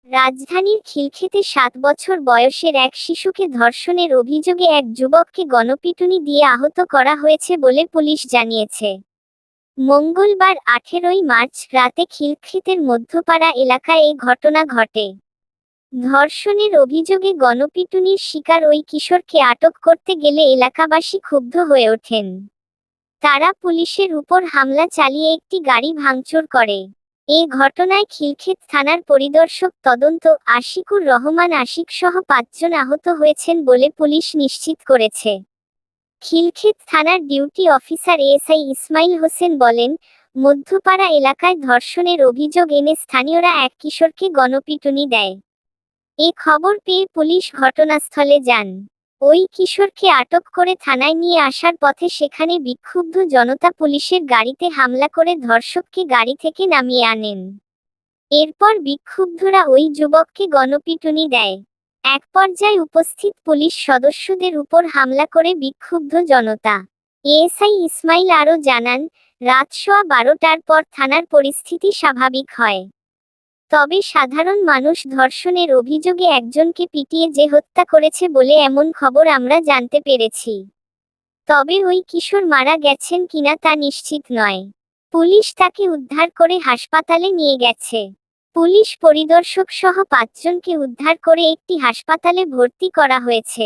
রাজধানীর খিলক্ষেতে ৭ বছর বয়সের এক শিশুকে ধর্ষণের অভিযোগে এক যুবককে গণপিটুনি দিয়ে আহত করা হয়েছে বলে পুলিশ জানিয়েছে। মঙ্গলবার ১৮ মার্চ রাতে খিলক্ষেতের মধ্যপাড়া এলাকায় এই ঘটনা ঘটে। ধর্ষণের অভিযোগে গণপিটুনির শিকার ওই কিশোরকে আটক করতে গেলে এলাকাবাসী ক্ষুব্ধ হয়ে ওঠেন। তারা পুলিশের উপর হামলা চালিয়ে একটি গাড়ি ভাঙচুর করে। এ ঘটনায় খিলক্ষেত থানার পরিদর্শক তদন্ত আশিকুর রহমান আশিক সহ ৫ জন আহত হয়েছেন বলে পুলিশ নিশ্চিত করেছে। খিলক্ষেত থানার duty officer ASI Ismail Hossain বলেন, মধ্যপাড়া এলাকায় ধর্ষণের অভিযোগ এনে স্থানীয়রা এক কিশোরকে গণপিটুনি দেয়। এ খবর পেয়ে পুলিশ ঘটনাস্থলে যান। ওই কিশোরকে আটক করে থানায় নিয়ে আসার পথে সেখানে বিক্ষুব্ধ জনতা পুলিশের গাড়িতে হামলা করে ধর্ষককে গাড়ি থেকে নামিয়ে আনেন। এরপর বিক্ষুব্ধরা ওই যুবককে গণপিটুনি দেয়। এক পর্যায়ে উপস্থিত পুলিশ সদস্যদের উপর হামলা করে বিক্ষুব্ধ জনতা। এএসআই ইসমাইল আরও জানান, রাত সোয়া ১২টার পর থানার পরিস্থিতি স্বাভাবিক হয়। তবে সাধারণ মানুষ ধর্ষণের অভিযোগে একজনকে পিটিয়ে যে হত্যা করেছে বলে এমন খবর আমরা জানতে পেরেছি। তবে ওই কিশোর মারা গেছেন কিনা তা নিশ্চিত নয়। পুলিশ তাকে উদ্ধার করে হাসপাতালে নিয়ে গেছে। পুলিশ পরিদর্শক সহ ৫ জনকে উদ্ধার করে একটি হাসপাতালে ভর্তি করা হয়েছে।